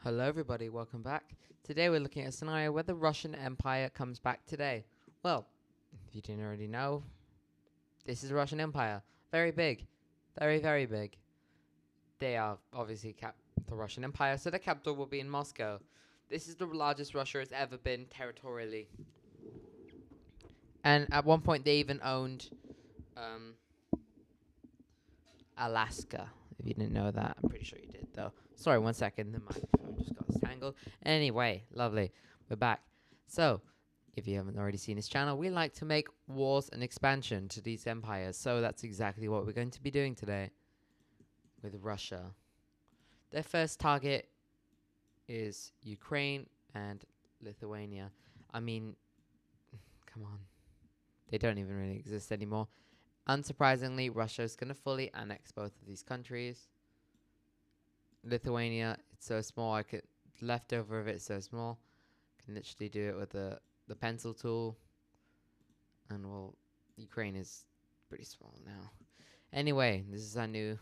Hello, everybody. Welcome back. Today, we're looking at a scenario where the Russian Empire comes back today. Well, if you didn't already know, this is the Russian Empire. Very big. Very, very big. They are obviously the Russian Empire, so the capital will be in Moscow. This is the largest Russia has ever been territorially. And at one point, they even owned um, Alaska. If you didn't know that, I'm pretty sure you did, though. Sorry, 1 second. The microphone just got tangled. Anyway, lovely. We're back. So, if you haven't already seen this channel, we like to make wars and expansion to these empires. So, that's exactly what we're going to be doing today with Russia. Their first target is Ukraine and Lithuania. I mean, come on. They don't even really exist anymore. Unsurprisingly, Russia is going to fully annex both of these countries. Lithuania, it's so small, leftover of it is so small. Can literally do it with the pencil tool. And well, Ukraine is pretty small now. Anyway, this is our new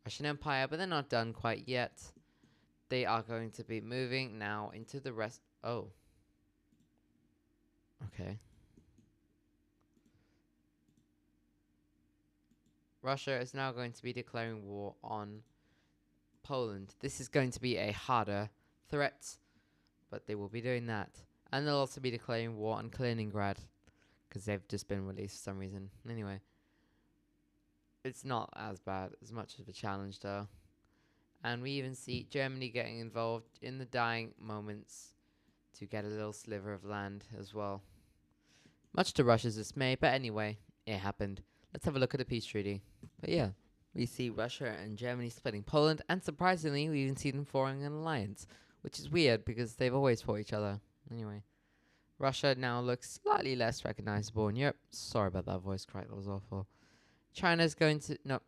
Russian Empire, but they're not done quite yet. They are going to be moving now into the rest. Oh. Okay. Russia is now going to be declaring war on Poland. This is going to be a harder threat, but they will be doing that. And they'll also be declaring war on Kaliningrad, because they've just been released for some reason. Anyway, it's not as bad, as much of a challenge though. And we even see Germany getting involved in the dying moments to get a little sliver of land as well. Much to Russia's dismay, but anyway, it happened. Let's have a look at the peace treaty. But yeah, we see Russia and Germany splitting Poland, and surprisingly, we even see them forming an alliance, which is weird because they've always fought each other. Anyway, Russia now looks slightly less recognizable in Europe. Sorry about that voice crack, that was awful. China's going to... No.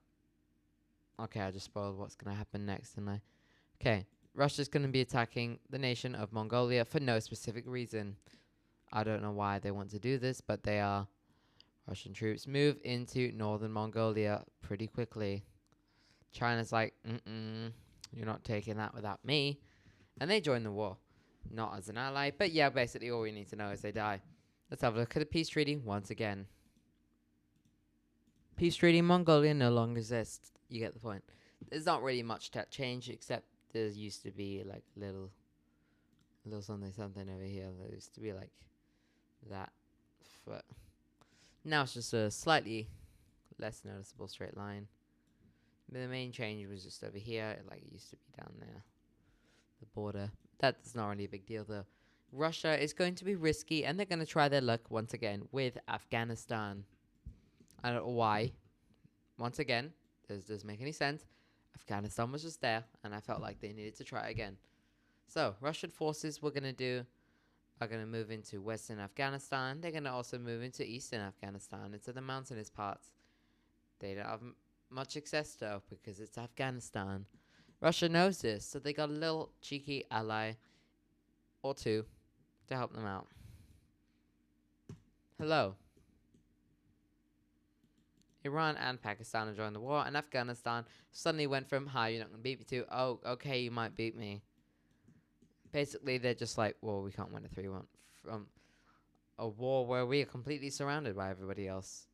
Okay, I just spoiled what's going to happen next, didn't I? Okay, Russia's going to be attacking the nation of Mongolia for no specific reason. I don't know why they want to do this, but they are. Russian troops move into northern Mongolia pretty quickly. China's like, you're not taking that without me. And they join the war. Not as an ally, but yeah, basically all we need to know is they die. Let's have a look at the peace treaty once again. Peace treaty in Mongolia no longer exists. You get the point. There's not really much to change, except there used to be like little something over here. There used to be like that. But now it's just a slightly less noticeable straight line. But the main change was just over here, like it used to be down there. The border. That's not really a big deal though. Russia is going to be risky, and they're going to try their luck once again with Afghanistan. I don't know why. Once again, this doesn't make any sense. Afghanistan was just there, and I felt like they needed to try again. So, Russian forces are going to move into western Afghanistan. They're going to also move into eastern Afghanistan, into the mountainous parts. They don't have much success though, because it's Afghanistan. Russia knows this, so they got a little cheeky ally or two to help them out. Hello. Iran and Pakistan have joined the war, and Afghanistan suddenly went from, hi, you're not going to beat me, to, oh, okay, you might beat me. Basically, they're just like, well, we can't win a 3-1 from a war where we are completely surrounded by everybody else.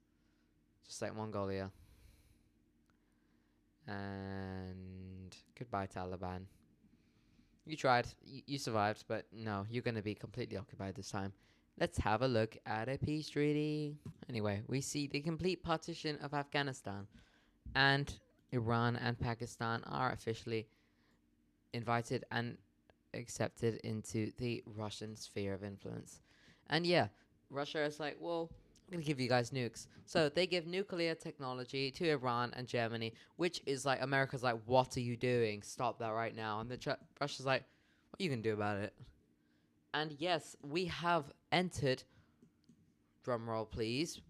Just like Mongolia. And goodbye, Taliban. You tried. You survived, but no, you're going to be completely occupied this time. Let's have a look at a peace treaty. Anyway, we see the complete partition of Afghanistan, and Iran and Pakistan are officially invited and accepted into the Russian sphere of influence. And yeah, Russia is like, well, I'm going to give you guys nukes. So they give nuclear technology to Iran and Germany, which is like, America's like, what are you doing? Stop that right now. And Russia's like, what are you going to do about it? And yes, we have entered, drumroll please,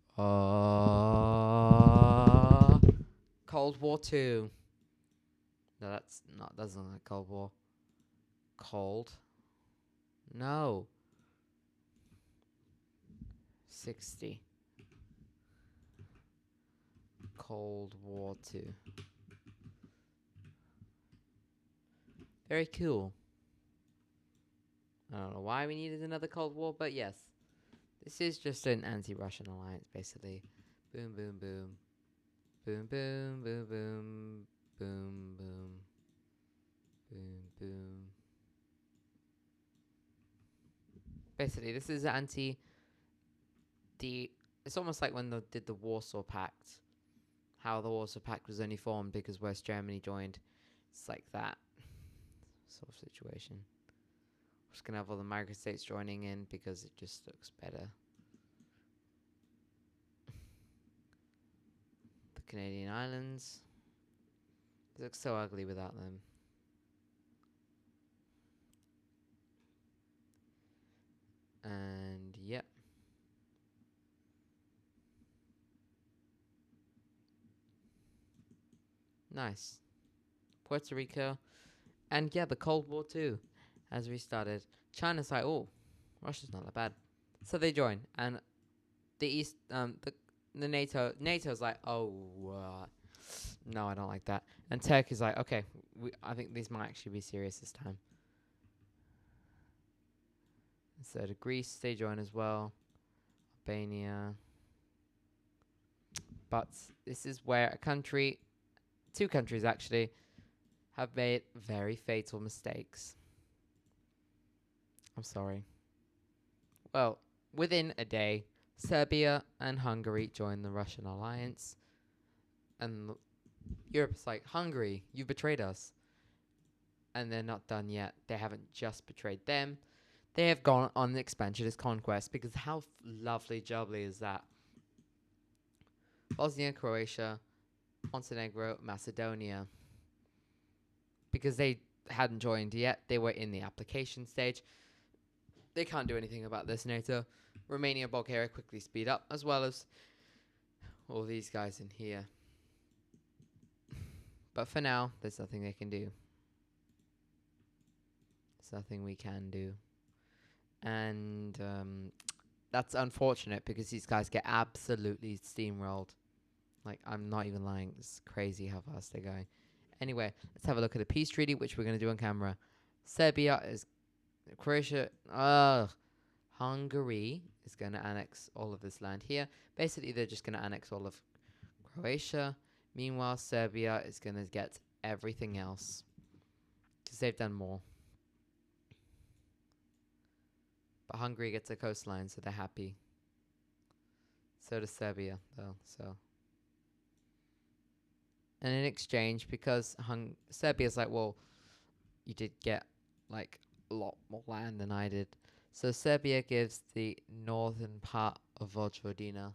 Cold War 2. No, that's not, doesn't look like Cold War. Cold? No. 60. Cold War 2. Very cool. I don't know why we needed another Cold War, but yes. This is just an anti-Russian alliance, basically. Boom, boom, boom. Boom, boom, boom, boom. Boom, boom. Boom, boom. Basically, this is anti... It's almost like when they did the Warsaw Pact. How the Warsaw Pact was only formed because West Germany joined. It's like that sort of situation. We're just going to have all the migrant states joining in because it just looks better. The Canadian islands. It looks so ugly without them. And yep. Nice. Puerto Rico. And yeah, the Cold War too has restarted. China's like, oh, Russia's not that bad. So they join. And the East, the NATO's like, oh, no, I don't like that. And Turkey's like, okay, I think these might actually be serious this time. So to Greece, they join as well. Albania. But this is where a country, two countries actually, have made very fatal mistakes. I'm sorry. Well, within a day, Serbia and Hungary joined the Russian alliance. And Europe's like, Hungary, you betrayed us. And they're not done yet. They haven't just betrayed them. They have gone on an expansionist conquest because how lovely jubbly is that? Bosnia, Croatia, Montenegro, Macedonia. Because they hadn't joined yet, they were in the application stage. They can't do anything about this, NATO. Romania, Bulgaria quickly speed up, as well as all these guys in here. But for now, there's nothing they can do. There's nothing we can do. And that's unfortunate because these guys get absolutely steamrolled. Like, I'm not even lying. It's crazy how fast they're going. Anyway, let's have a look at the peace treaty, which we're going to do on camera. Serbia is... Croatia... Hungary is going to annex all of this land here. Basically, they're just going to annex all of Croatia. Meanwhile, Serbia is going to get everything else. Because they've done more. But Hungary gets a coastline, so they're happy. So does Serbia, though, so... And in exchange, because Serbia's like, well, you did get, like, a lot more land than I did. So Serbia gives the northern part of Vojvodina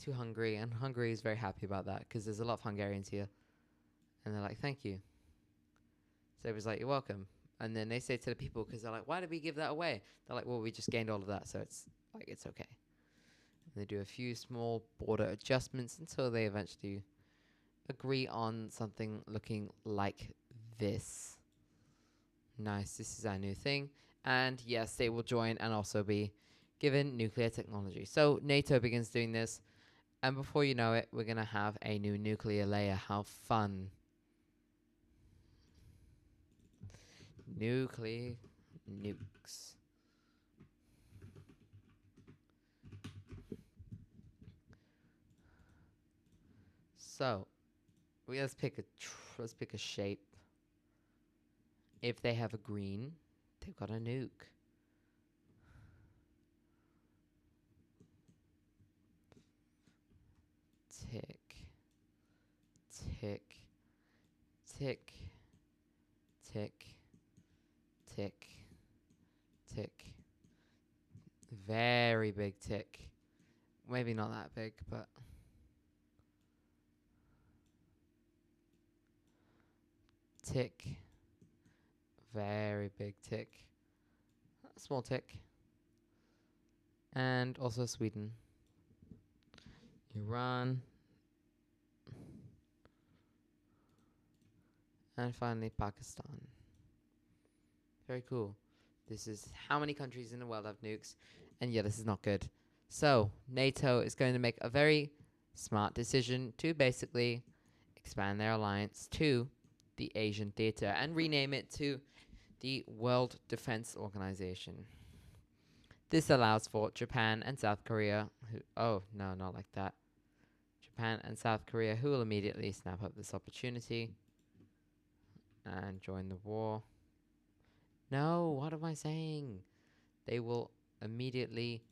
to Hungary. And Hungary is very happy about that, because there's a lot of Hungarians here. And they're like, thank you. Serbia's like, you're welcome. And then they say to the people, because they're like, why did we give that away? They're like, well, we just gained all of that, so it's, like, it's okay. And they do a few small border adjustments until they eventually... agree on something looking like this. Nice, this is our new thing. And yes, they will join and also be given nuclear technology. So NATO begins doing this, and before you know it, we're going to have a new nuclear layer. How fun. Nuclear nukes. So, let's pick a shape. If they have a green, they've got a nuke. Tick, tick, tick, tick, tick, tick. Very big tick. Maybe not that big, but... tick. Very big tick. Small tick. And also Sweden. Iran. And finally Pakistan. Very cool. This is how many countries in the world have nukes. And yeah, this is not good. So, NATO is going to make a very smart decision to basically expand their alliance to the Asian Theater and rename it to the World Defense Organization. This allows for Japan and South Korea, oh, no, not like that. Japan and South Korea, who will immediately snap up this opportunity and join the war. No, what am I saying? They will immediately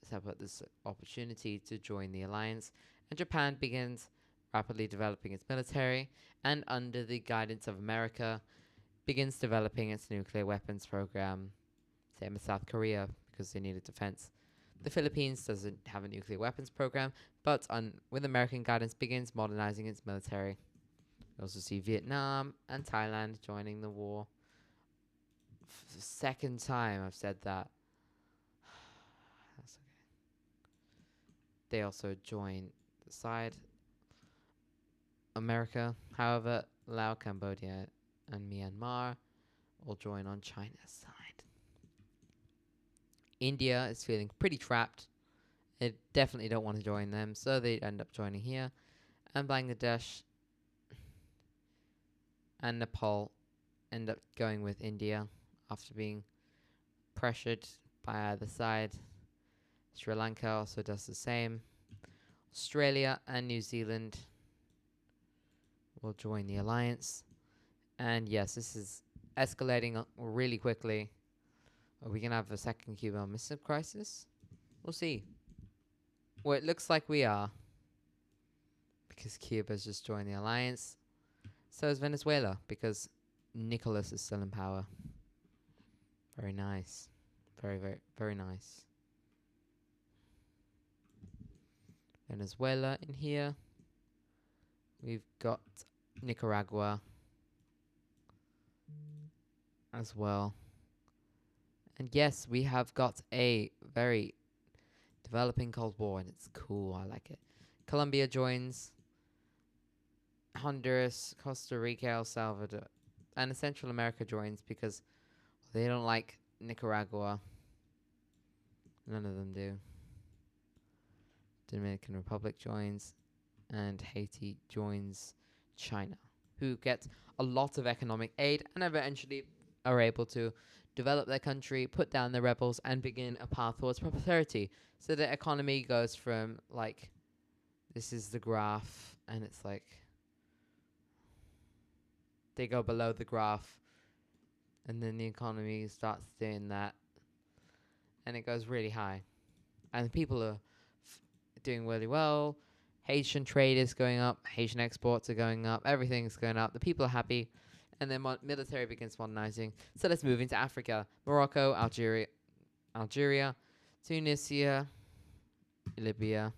snap up this opportunity to join the alliance, and Japan begins rapidly developing its military, and under the guidance of America, begins developing its nuclear weapons program. Same as South Korea, because they needed defense. The Philippines doesn't have a nuclear weapons program, but with American guidance begins modernizing its military. We also see Vietnam and Thailand joining the war. For the second time I've said that. That's okay. They also join the side. America, however, Laos, Cambodia, and Myanmar will join on China's side. India is feeling pretty trapped. They definitely don't want to join them, so they end up joining here. And Bangladesh and Nepal end up going with India after being pressured by either side. Sri Lanka also does the same. Australia and New Zealand will join the alliance. And yes, this is escalating really quickly. Are we going to have a second Cuban Missile Crisis? We'll see. Well, it looks like we are, because Cuba's just joined the alliance. So is Venezuela, because Nicolas is still in power. Very nice. Very, very, very nice. Venezuela in here. We've got Nicaragua as well. And yes, we have got a very developing Cold War, and it's cool. I like it. Colombia joins. Honduras, Costa Rica, El Salvador, and Central America joins because they don't like Nicaragua. None of them do. Dominican Republic joins, and Haiti joins China, who get a lot of economic aid and eventually are able to develop their country, put down the rebels, and begin a path towards prosperity. So the economy goes from, like, this is the graph, and it's like they go below the graph, and then the economy starts doing that, and it goes really high. And people are doing really well. Haitian trade is going up. Haitian exports are going up. Everything's going up. The people are happy. And then military begins modernizing. So let's move into Africa. Morocco, Algeria, Tunisia, Libya,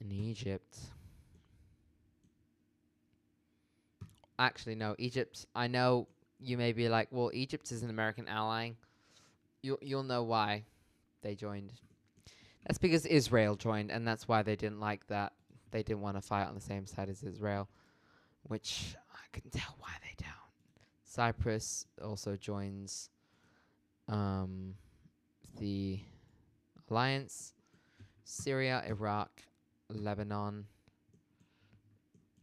and Egypt. Actually, no, Egypt. I know you may be like, well, Egypt is an American ally. You'll know why they joined. That's because Israel joined, and that's why they didn't like that. They didn't want to fight on the same side as Israel, which I can tell why they don't. Cyprus also joins the alliance. Syria, Iraq, Lebanon,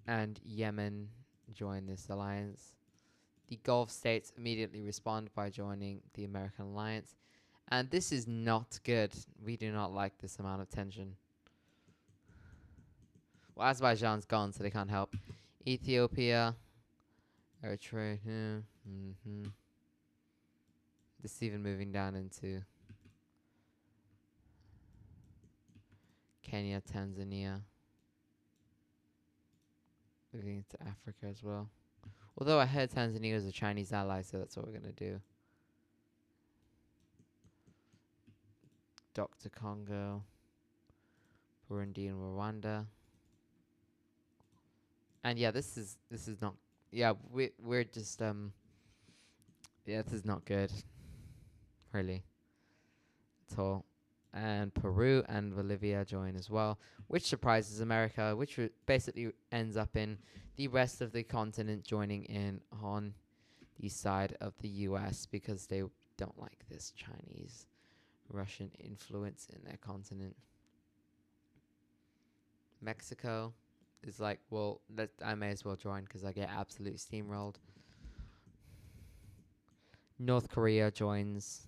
and Yemen join this alliance. The Gulf states immediately respond by joining the American alliance. And this is not good. We do not like this amount of tension. Well, Azerbaijan's gone, so they can't help. Ethiopia, Eritrea. This is even moving down into Kenya, Tanzania. Moving into Africa as well. Although I heard Tanzania is a Chinese ally, so that's what we're going to do. Dr. Congo, Burundi, and Rwanda. And yeah, this is not. Yeah, we're just yeah, this is not good. Really, at all. And Peru and Bolivia join as well, which surprises America, which basically ends up in the rest of the continent joining in on the side of the US because they don't like this Chinese Russian influence in their continent. Mexico is like, well, I may as well join because I get absolutely steamrolled. North Korea joins,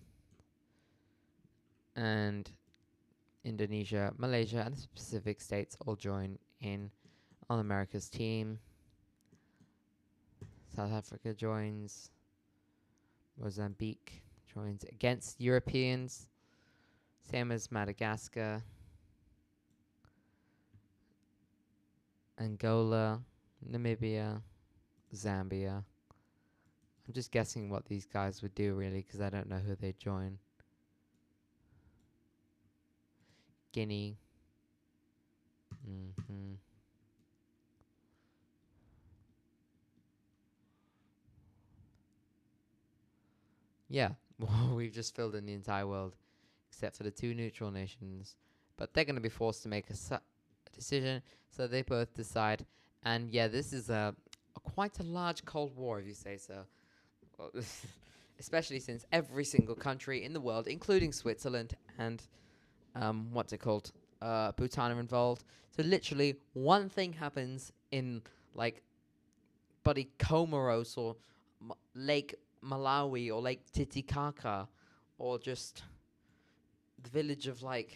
and Indonesia, Malaysia, and the Pacific states all join in on America's team. South Africa joins. Mozambique joins against Europeans, same as Madagascar. Angola, Namibia, Zambia. I'm just guessing what these guys would do, really, because I don't know who they'd join. Guinea. Mm-hmm. Yeah, well, we've just filled in the entire world, except for the two neutral nations. But they're going to be forced to make a decision, so they both decide. And yeah, this is quite a large Cold War, if you say so. Well, especially since every single country in the world, including Switzerland and what's it called, Bhutan, are involved. So literally, one thing happens in like buddy Comoros or Lake Malawi or Lake Titicaca or just the village of like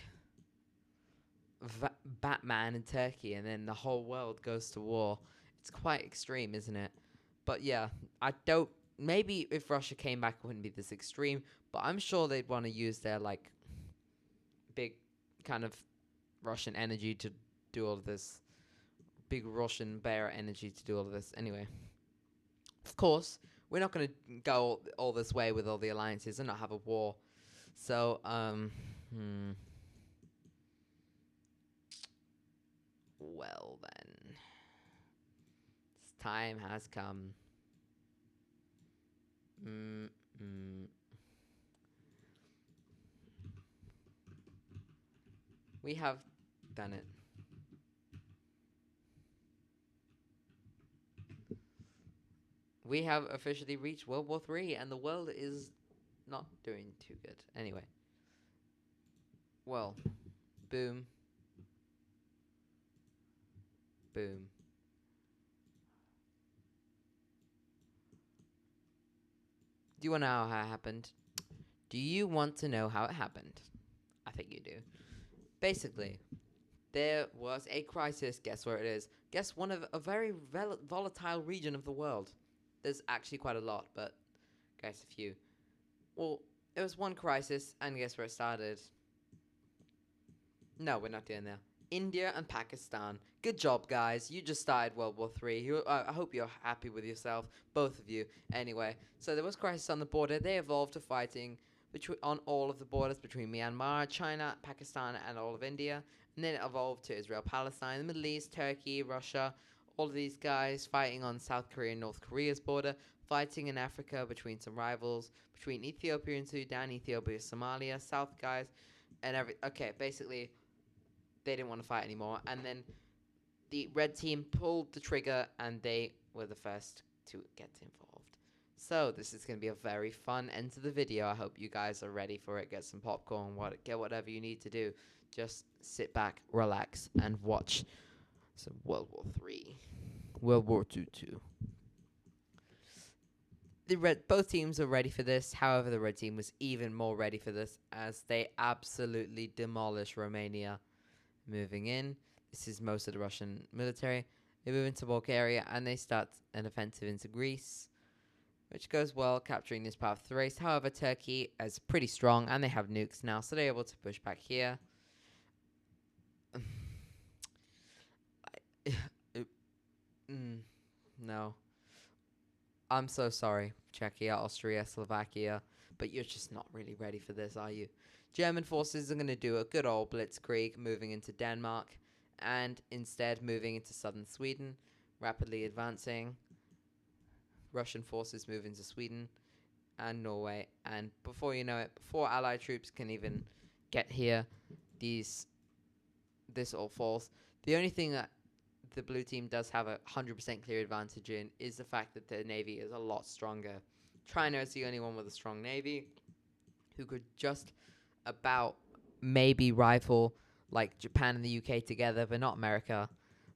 Batman in Turkey, and then the whole world goes to war. It's quite extreme, isn't it? But yeah, I don't. Maybe if Russia came back, it wouldn't be this extreme. But I'm sure they'd want to use their like big kind of Russian energy to do all of this. Big Russian bear energy to do all of this. Anyway, of course, we're not going to go all this way with all the alliances and not have a war. So, well then, this time has come. We have done it. We have officially reached World War III, and the world is not doing too good. Anyway. Well, boom. Boom. Do you want to know how it happened? Do you want to know how it happened? I think you do. Basically, there was a crisis. Guess where it is? Guess one of a very volatile region of the world. There's actually quite a lot, but guess a few. Well, there was one crisis, and guess where it started? No, we're not doing that. India and Pakistan. Good job, guys. You just started World War III. I hope you're happy with yourself, both of you. Anyway, so there was crisis on the border. They evolved to fighting on all of the borders between Myanmar, China, Pakistan, and all of India. And then it evolved to Israel, Palestine, the Middle East, Turkey, Russia. All of these guys fighting on South Korea and North Korea's border, fighting in Africa between some rivals, between Ethiopia and Sudan, Ethiopia, Somalia, South guys, and okay, basically they didn't want to fight anymore. And then the red team pulled the trigger, and they were the first to get involved. So this is going to be a very fun end to the video. I hope you guys are ready for it. Get some popcorn, get whatever you need to do. Just sit back, relax, and watch some World War III. World War II too. Both teams are ready for this. However, the red team was even more ready for this as they absolutely demolished Romania. Moving in, this is most of the Russian military. They move into Bulgaria and they start an offensive into Greece, which goes well, capturing this part of Thrace. However, Turkey is pretty strong and they have nukes now, so they're able to push back here. No. I'm so sorry, Czechia, Austria, Slovakia, but you're just not really ready for this, are you? German forces are going to do a good old blitzkrieg, moving into Denmark, and instead moving into southern Sweden, rapidly advancing. Russian forces move into Sweden and Norway, and before you know it, before Allied troops can even get here, this all falls. The only thing that the blue team does have a 100% clear advantage in is the fact that their navy is a lot stronger. China is the only one with a strong navy who could just about maybe rival like Japan and the UK together, but not America.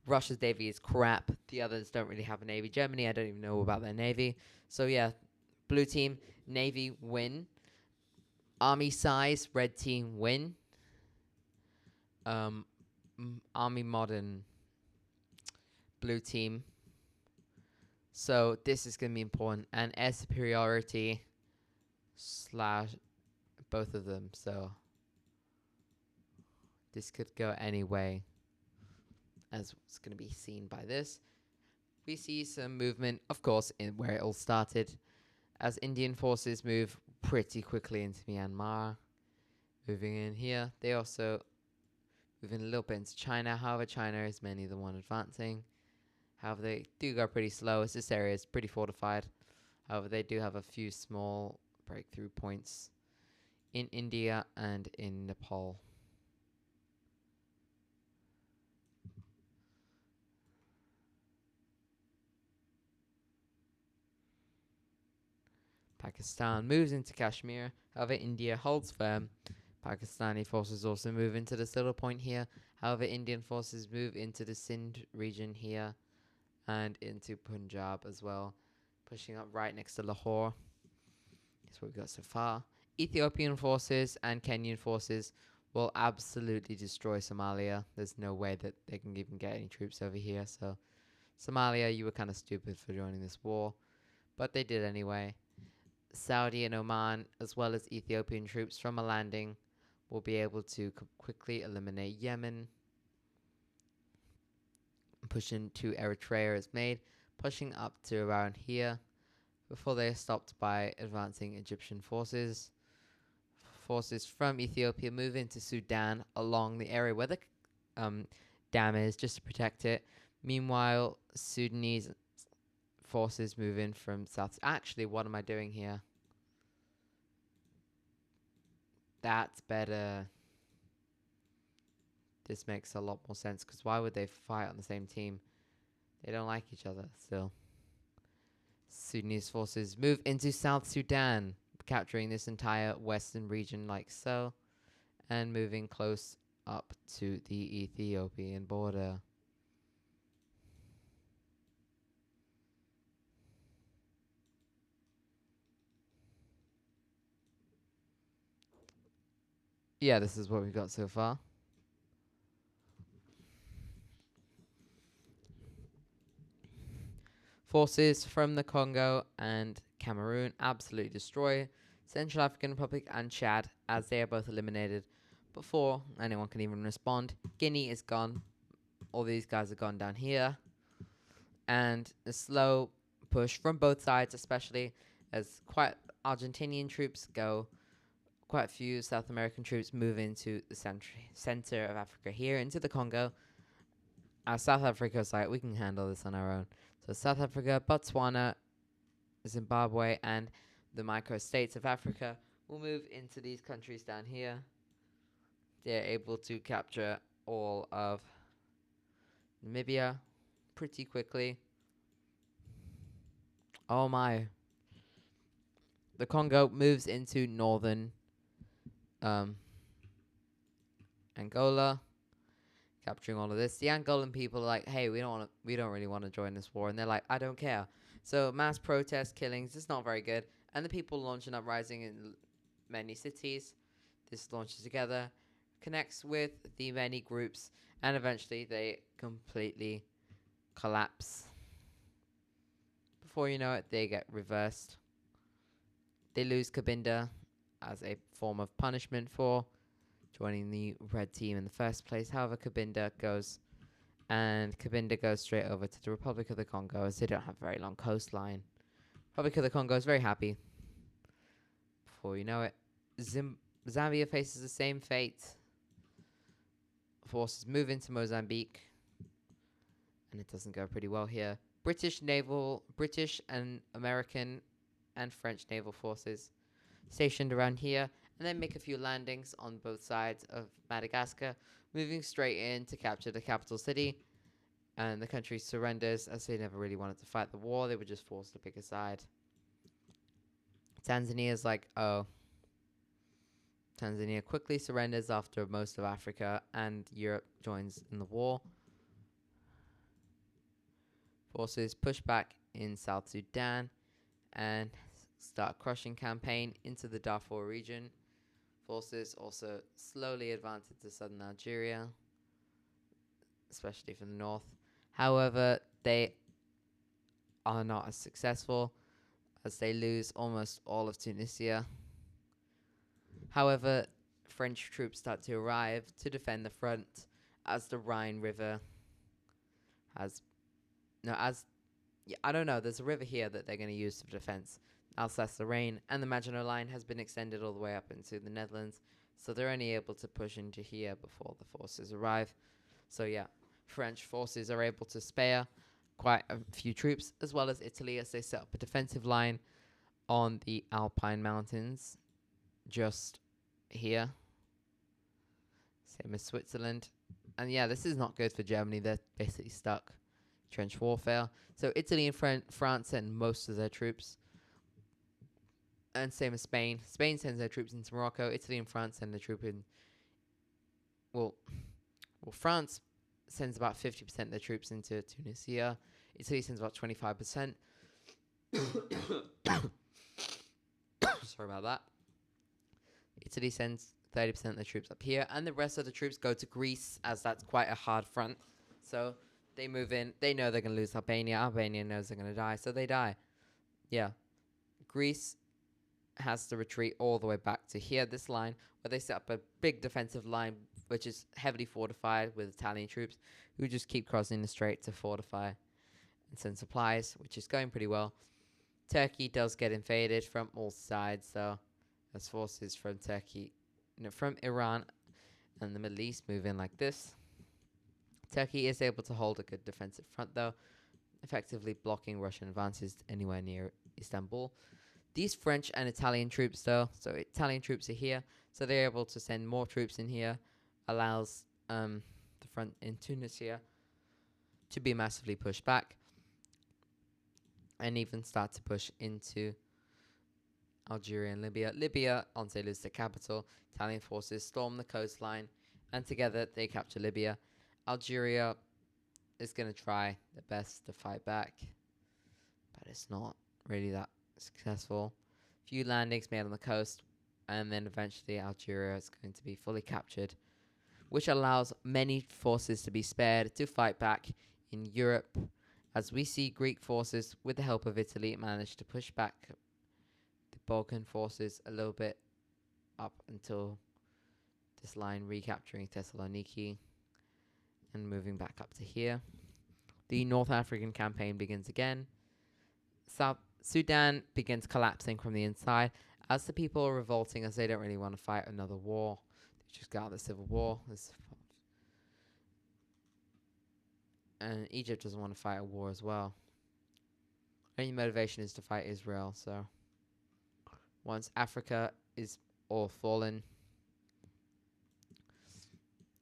Russia's navy is crap. The others don't really have a navy. Germany, I don't even know about their navy. So yeah, blue team, navy win. Army size, red team win. Army modern, blue team. So this is going to be important. And air superiority slash both of them. So this could go any way, as it's going to be seen by this. We see some movement, of course, in where it all started, as Indian forces move pretty quickly into Myanmar. Moving in here, they also move in a little bit into China. However, China is mainly the one advancing. However, they do go pretty slow, as this area is pretty fortified. However, they do have a few small breakthrough points in India and in Nepal. Pakistan moves into Kashmir. However, India holds firm. Pakistani forces also move into this little point here. However, Indian forces move into the Sindh region here and into Punjab as well, pushing up right next to Lahore. That's what we've got so far. Ethiopian forces and Kenyan forces will absolutely destroy Somalia. There's no way that they can even get any troops over here. So, Somalia, you were kind of stupid for joining this war, but they did anyway. Saudi and Oman, as well as Ethiopian troops from a landing, will be able to quickly eliminate Yemen. Push into Eritrea is made, pushing up to around here before they are stopped by advancing Egyptian forces. Forces from Ethiopia move into Sudan along the area where the dam is, just to protect it. Meanwhile, Sudanese forces move in from south. Actually, what am I doing here? That's better. This makes a lot more sense, because why would they fight on the same team? They don't like each other still. Sudanese forces move into South Sudan, capturing this entire western region like so, and moving close up to the Ethiopian border. Yeah, this is what we've got so far. Forces from the Congo and Cameroon absolutely destroy Central African Republic and Chad, as they are both eliminated before anyone can even respond. Guinea is gone. All these guys are gone down here. And a slow push from both sides, especially as quite Argentinian troops go. Quite a few South American troops move into the center of Africa here, into the Congo. South Africa is like, we can handle this on our own. So South Africa, Botswana, Zimbabwe, and the micro-states of Africa will move into these countries down here. They're able to capture all of Namibia pretty quickly. Oh my. The Congo moves into northern Angola, capturing all of this. The Angolan people are like, hey, we don't really want to join this war. And they're like, I don't care. So mass protest killings is not very good. And the people launch an uprising in many cities. This launches together, connects with the many groups, and eventually they completely collapse. Before you know it, they get reversed. They lose Cabinda as a form of punishment for joining the red team in the first place. However, Cabinda goes straight over to the Republic of the Congo, as they don't have a very long coastline. Republic of the Congo is very happy. Before you know it, Zambia faces the same fate. Forces move into Mozambique, and it doesn't go pretty well here. British and American and French naval forces stationed around here, and then make a few landings on both sides of Madagascar, moving straight in to capture the capital city. And the country surrenders, as they never really wanted to fight the war. They were just forced to pick a side. Tanzania's like, oh. Tanzania quickly surrenders after most of Africa and Europe joins in the war. forces push back in South Sudan and start crushing campaign into the Darfur region. Forces also slowly advance into southern Algeria, especially from the north. However, they are not as successful as they lose almost all of Tunisia. However, French troops start to arrive to defend the front as the Rhine River has no as yeah, I don't know. There's a river here that they're going to use for defense. Alsace-Lorraine and the Maginot Line has been extended all the way up into the Netherlands, so they're only able to push into here before the forces arrive. So yeah, French forces are able to spare quite a few troops, as well as Italy, as they set up a defensive line on the Alpine Mountains just here. Same as Switzerland. And yeah, this is not good for Germany. They're basically stuck. Trench warfare. So Italy and France send most of their troops. And same as Spain. Spain sends their troops into Morocco. Italy and France send their troop in. Well, France sends about 50% of their troops into Tunisia. Italy sends about 25%. Sorry about that. Italy sends 30% of the troops up here, and the rest of the troops go to Greece, as that's quite a hard front. So they move in. They know they're going to lose Albania. Albania knows they're going to die, so they die. Yeah. Greece has to retreat all the way back to here, this line, where they set up a big defensive line, which is heavily fortified with Italian troops, who just keep crossing the strait to fortify and send supplies, which is going pretty well. Turkey does get invaded from all sides, so as forces from Turkey, from Iran and the Middle East move in like this. Turkey is able to hold a good defensive front, though, effectively blocking Russian advances anywhere near Istanbul. These French and Italian troops, though, so Italian troops are here, so they're able to send more troops in here, allows the front in Tunisia to be massively pushed back, and even start to push into Algeria and Libya. Libya, Oncé loses the capital. Italian forces storm the coastline, and together they capture Libya. Algeria is going to try their best to fight back, but it's not really that successful. Few landings made on the coast, and then eventually Algeria is going to be fully captured, which allows many forces to be spared to fight back in Europe, as we see Greek forces, with the help of Italy, manage to push back the Balkan forces a little bit up until this line recapturing Thessaloniki and moving back up to here. The North African campaign begins again. South Sudan begins collapsing from the inside as the people are revolting, as they don't really want to fight another war. They just got out of the civil war. And Egypt doesn't want to fight a war as well. Only motivation is to fight Israel, so once Africa is all fallen,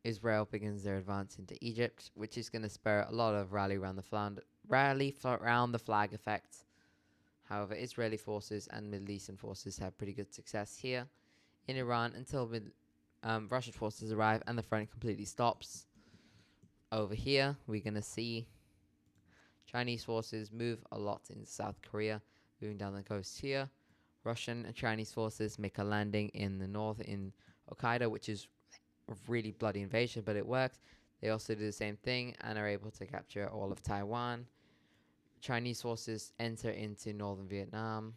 Israel begins their advance into Egypt, which is going to spur a lot of rally around the flag effect. However, Israeli forces and Middle Eastern forces have pretty good success here in Iran until Russian forces arrive and the front completely stops. Over here, we're going to see Chinese forces move a lot in South Korea, moving down the coast here. Russian and Chinese forces make a landing in the north in Hokkaido, which is a really bloody invasion, but it works. They also do the same thing and are able to capture all of Taiwan. Chinese forces enter into northern Vietnam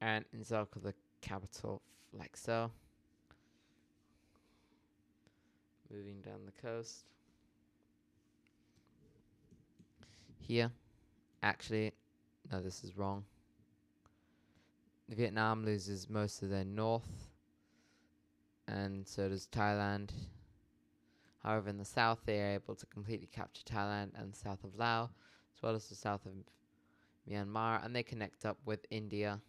and encircle the capital like so. Moving down the coast. Here. Actually, no, this is wrong. Vietnam loses most of their north, and so does Thailand. However, in the south, they are able to completely capture Thailand and the south of Laos, as well as the south of Myanmar, and they connect up with India,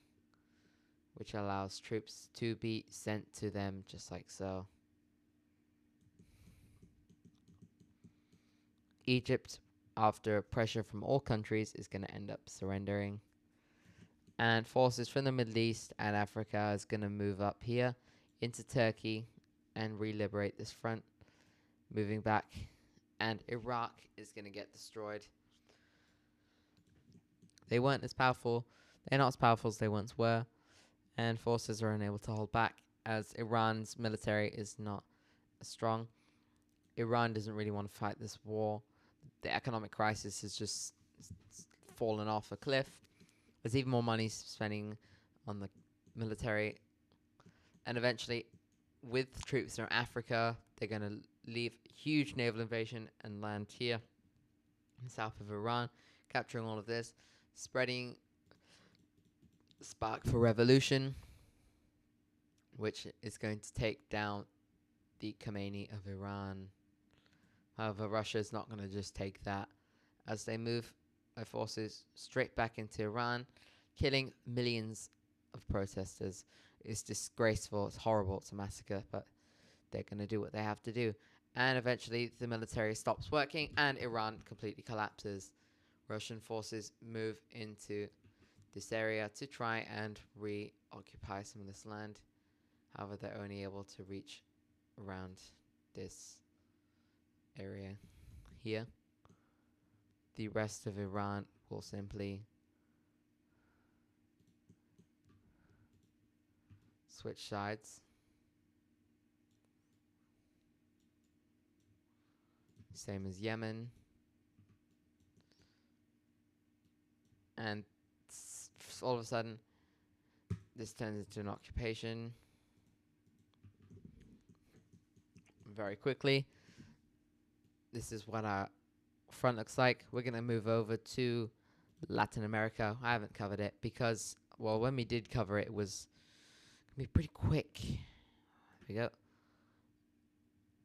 which allows troops to be sent to them just like so. Egypt, after pressure from all countries, is going to end up surrendering. And forces from the Middle East and Africa is going to move up here into Turkey and re-liberate this front, moving back and Iraq is going to get destroyed. They weren't as powerful. They're not as powerful as they once were, and forces are unable to hold back as Iran's military is not as strong. Iran doesn't really want to fight this war. The economic crisis has just fallen off a cliff. There's even more money spending on the military. And eventually, with troops from Africa, they're going to leave huge naval invasion and land here in south of Iran, capturing all of this, spreading spark for revolution, which is going to take down the Khomeini of Iran. However, Russia is not going to just take that, as they move their forces straight back into Iran, killing millions of protesters. It's disgraceful, it's horrible, it's a massacre, but they're going to do what they have to do. And eventually the military stops working and Iran completely collapses. Russian forces move into this area to try and reoccupy some of this land. However, they're only able to reach around this area here. The rest of Iran will simply switch sides. Same as Yemen. And all of a sudden, this turns into an occupation very quickly. This is what our front looks like. We're going to move over to Latin America. I haven't covered it because, well, when we did cover it, it was going to be pretty quick. Here we go.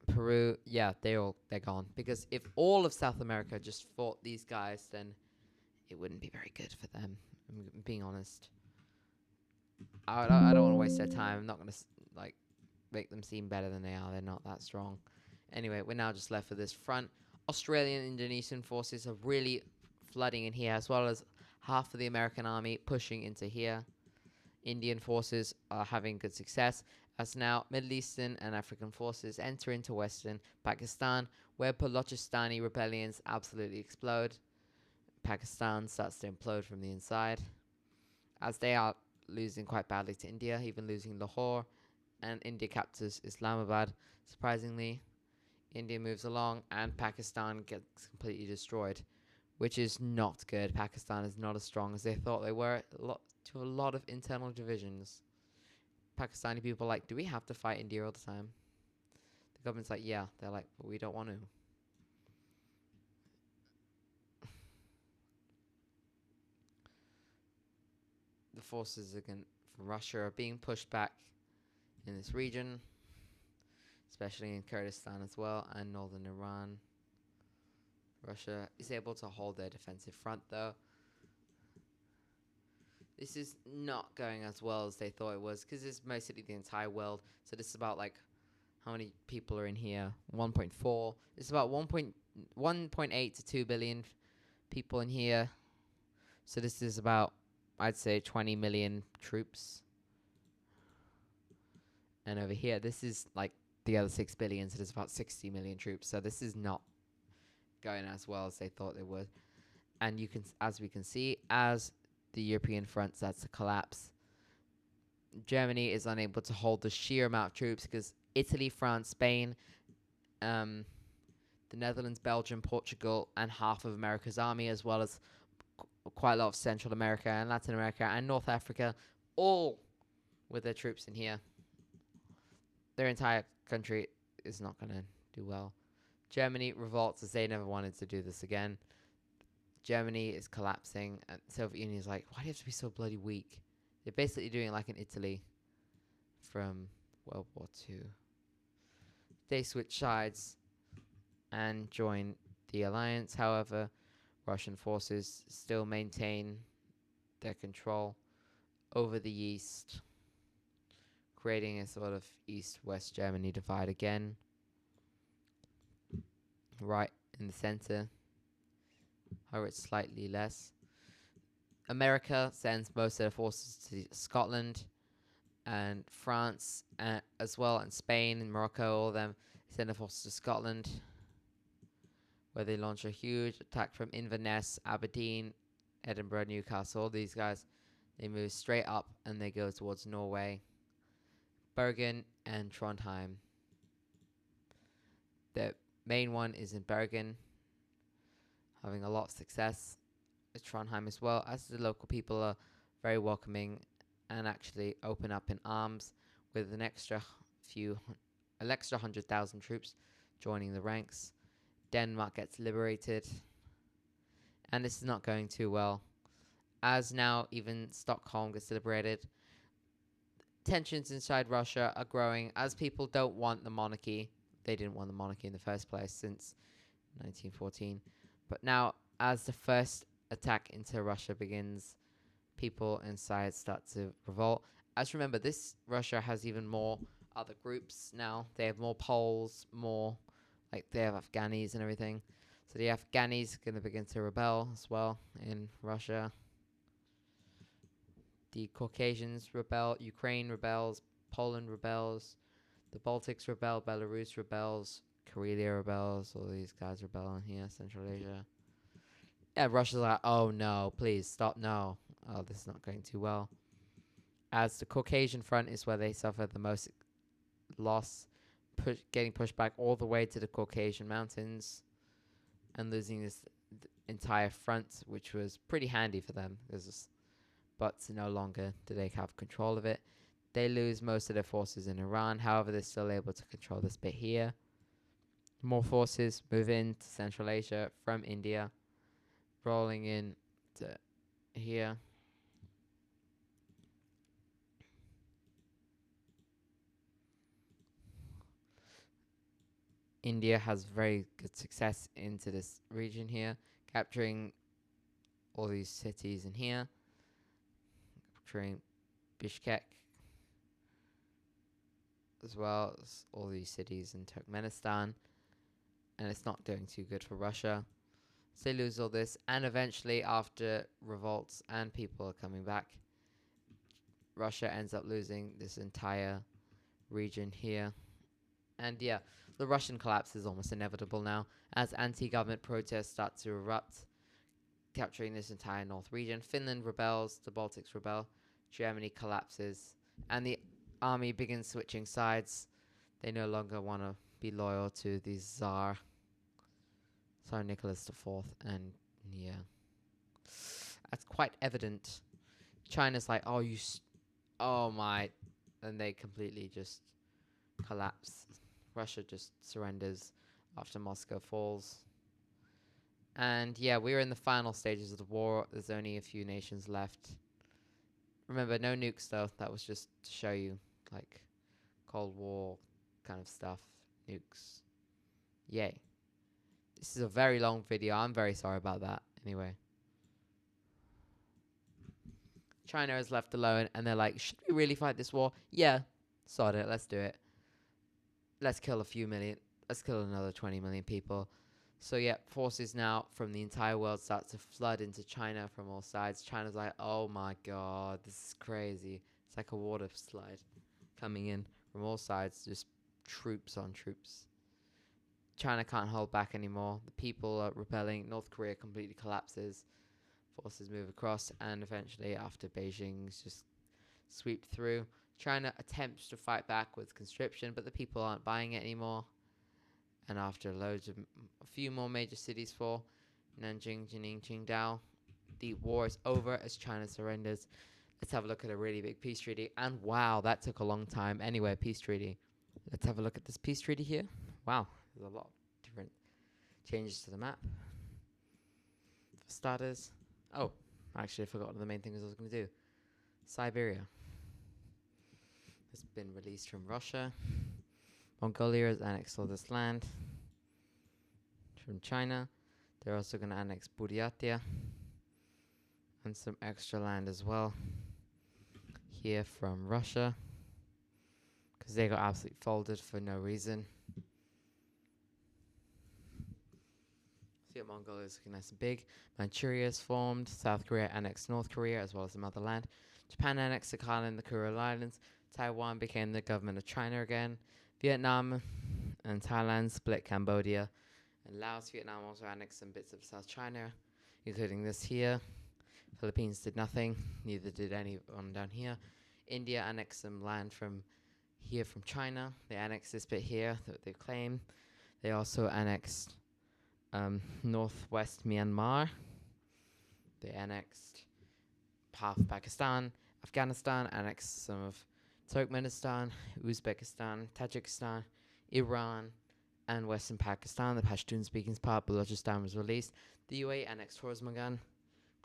Peru, yeah, they're gone. Because if all of South America just fought these guys, then it wouldn't be very good for them. I'm being honest. I don't want to waste their time. I'm not going to make them seem better than they are. They're not that strong. Anyway, we're now just left with this front. Australian and Indonesian forces are really flooding in here, as well as half of the American army pushing into here. Indian forces are having good success, as now Middle Eastern and African forces enter into Western Pakistan, where Balochistan rebellions absolutely explode. Pakistan starts to implode from the inside, as they are losing quite badly to India, even losing Lahore, and India captures Islamabad. Surprisingly, India moves along, and Pakistan gets completely destroyed, which is not good. Pakistan is not as strong as they thought they were, to a lot of internal divisions. Pakistani people are like, do we have to fight India all the time? The government's like, yeah. They're like, but we don't want to. The forces from Russia are being pushed back in this region, especially in Kurdistan as well, and northern Iran. Russia is able to hold their defensive front, though. This is not going as well as they thought it was, because it's mostly the entire world. So this is about, like, how many people are in here? 1.4. It's about 1.8 to 2 billion people in here. So this is about, I'd say, 20 million troops. And over here, this is like the other 6 billion, so there's about 60 million troops. So this is not going as well as they thought they would. And you can, as we can see, as the European front starts to collapse, Germany is unable to hold the sheer amount of troops because Italy, France, Spain, the Netherlands, Belgium, Portugal, and half of America's army, as well as quite a lot of Central America and Latin America and North Africa, all with their troops in here. Their entire country is not going to do well. Germany revolts as they never wanted to do this again. Germany is collapsing, and the Soviet Union is like, why do you have to be so bloody weak? They're basically doing it like in Italy from World War II. They switch sides and join the alliance. However, Russian forces still maintain their control over the east, creating a sort of east-west Germany divide again. Right in the center, however, it's slightly less. America sends most of their forces to Scotland, and France as well, and Spain and Morocco, all of them send their forces to Scotland. where they launch a huge attack from Inverness, Aberdeen, Edinburgh, Newcastle. All these guys, they move straight up and they go towards Norway, Bergen, and Trondheim. The main one is in Bergen, having a lot of success. Trondheim as well, as the local people are very welcoming and actually open up in arms with an extra 100,000 troops joining the ranks. Denmark gets liberated, and this is not going too well, as now even Stockholm gets liberated. Tensions inside Russia are growing as people don't want the monarchy. They didn't want the monarchy in the first place since 1914. But now, as the first attack into Russia begins, people inside start to revolt. As remember, this Russia has even more other groups now. They have more Poles, more, like, they have Afghanis and everything. So the Afghanis are going to begin to rebel as well in Russia. The Caucasians rebel, Ukraine rebels, Poland rebels, the Baltics rebel, Belarus rebels, Karelia rebels, all these guys rebel in here, Central Asia. Yeah, Russia's like, oh no, please stop, no. Oh, this is not going too well. As the Caucasian front is where they suffer the most loss, getting pushed back all the way to the Caucasian mountains and losing this entire front, which was pretty handy for them, but no longer do they have control of it. They lose most of their forces in Iran, however, they're still able to control this bit here. More forces move into Central Asia from India, rolling in to here. India has very good success into this region here, capturing all these cities in here, capturing Bishkek, as well as all these cities in Turkmenistan, and it's not doing too good for Russia. So they lose all this, and eventually, after revolts and people are coming back, Russia ends up losing this entire region here. And yeah, the Russian collapse is almost inevitable now, as anti-government protests start to erupt, capturing this entire north region. Finland rebels, the Baltics rebel, Germany collapses, and the army begins switching sides. They no longer want to be loyal to the Tsar Nicholas IV, and yeah, that's quite evident. China's like, oh my, and they completely just collapse. Russia just surrenders after Moscow falls. And yeah, we're in the final stages of the war. There's only a few nations left. Remember, no nukes though. That was just to show you, like, Cold War kind of stuff. Nukes. Yay. This is a very long video. I'm very sorry about that. Anyway. China is left alone, and they're like, should we really fight this war? Yeah. Sod it. Let's do it. Let's kill a few million. Let's kill another 20 million people. So yeah, forces now from the entire world start to flood into China from all sides. China's like, oh my god, this is crazy. It's like a water slide coming in from all sides, just troops on troops. China can't hold back anymore. The people are rebelling. North Korea completely collapses. Forces move across, and eventually, after Beijing's just sweep through, China attempts to fight back with conscription, but the people aren't buying it anymore. And after a few more major cities fall, Nanjing, Jining, Qingdao, the war is over as China surrenders. Let's have a look at a really big peace treaty. And wow, that took a long time. Anyway, peace treaty. Let's have a look at this peace treaty here. Wow, there's a lot of different changes to the map. For starters, oh, actually I forgot one of the main things I was going to do. Siberia has been released from Russia. Mongolia has annexed all this land from China. They're also going to annex Buryatia and some extra land as well here from Russia, because they got absolutely folded for no reason. See, Mongolia is looking nice and big. Manchuria is formed. South Korea annexed North Korea as well as some other land. Japan annexed Sakhalin and the Kuril Islands. Taiwan became the government of China again. Vietnam and Thailand split Cambodia. And Laos, Vietnam also annexed some bits of South China, including this here. Philippines did nothing, neither did anyone down here. India annexed some land from here from China. They annexed this bit here that they claim. They also annexed northwest Myanmar. They annexed half of Pakistan. Afghanistan annexed some of Turkmenistan, Uzbekistan, Tajikistan, Iran, and western Pakistan. The Pashtun-speaking part, Balochistan, was released. The UAE annexed Hormozgan.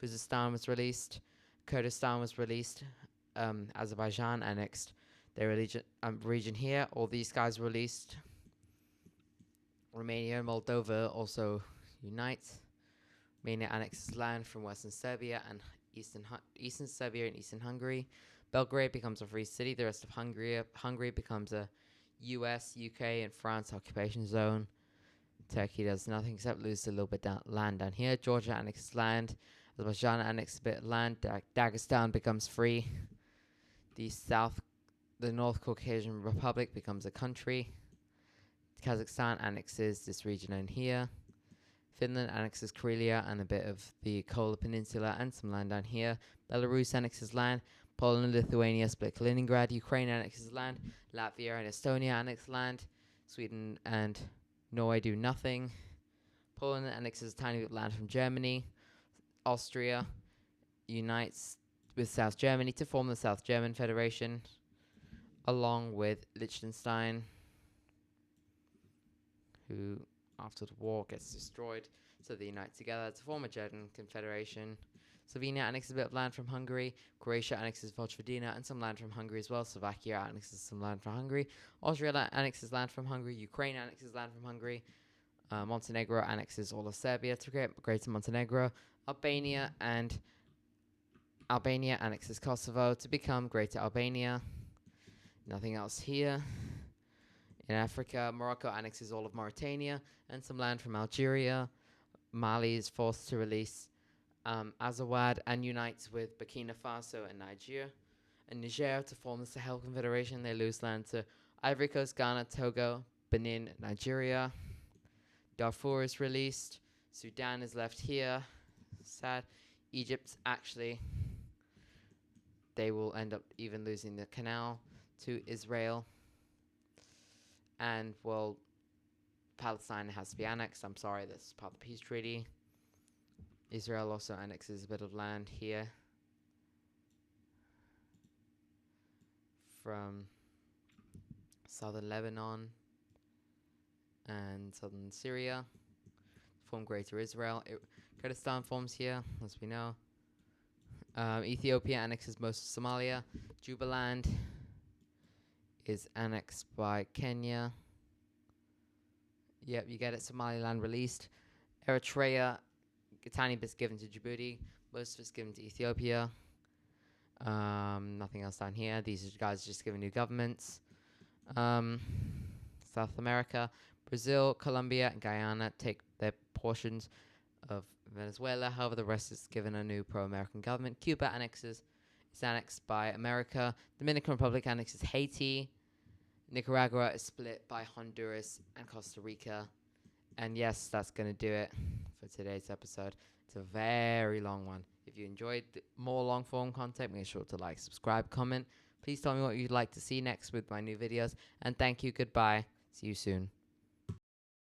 Khuzestan was released. Kurdistan was released. Azerbaijan annexed their region here. All these guys were released. Romania and Moldova also unite. Romania annexes land from western Serbia and eastern Serbia and eastern Hungary. Belgrade becomes a free city. The rest of Hungary becomes a US, UK, and France occupation zone. Turkey does nothing except lose a little bit land down here. Georgia annexes land. Azerbaijan annexes a bit of land. Dagestan becomes free. The North Caucasian Republic becomes a country. Kazakhstan annexes this region in here. Finland annexes Karelia and a bit of the Kola Peninsula and some land down here. Belarus annexes land. Poland and Lithuania split Kaliningrad. Ukraine annexes land. Latvia and Estonia annex land. Sweden and Norway do nothing. Poland annexes a tiny bit of land from Germany. Austria unites with South Germany to form the South German Federation, along with Liechtenstein, who after the war gets destroyed, so they unite together to form a German Confederation. Slovenia annexes a bit of land from Hungary. Croatia annexes Vojvodina and some land from Hungary as well. Slovakia annexes some land from Hungary. Austria annexes land from Hungary. Ukraine annexes land from Hungary. Montenegro annexes all of Serbia to create Greater Montenegro. Albania annexes Kosovo to become Greater Albania. Nothing else here. In Africa, Morocco annexes all of Mauritania and some land from Algeria. Mali is forced to release Azawad and unites with Burkina Faso and Niger to form the Sahel Confederation. They lose land to Ivory Coast, Ghana, Togo, Benin, Nigeria. Darfur is released. Sudan is left here. Sad. Egypt, actually, they will end up even losing the canal to Israel. And, well, Palestine has to be annexed. I'm sorry, that's part of the peace treaty. Israel also annexes a bit of land here from southern Lebanon and southern Syria, form Greater Israel. Kurdistan forms here, as we know. Ethiopia annexes most of Somalia. Jubaland is annexed by Kenya. Yep, you get it. Somaliland released. Eritrea, a tiny bit's given to Djibouti. Most of it's given to Ethiopia. Nothing else down here. These guys are just given new governments. South America, Brazil, Colombia, and Guyana take their portions of Venezuela. However, the rest is given a new pro-American government. Cuba is annexed by America. Dominican Republic annexes Haiti. Nicaragua is split by Honduras and Costa Rica. And yes, that's going to do it for today's episode. It's a very long one. If you enjoyed more long-form content, make sure to like, subscribe, comment. Please tell me what you'd like to see next with my new videos. And thank you. Goodbye. See you soon.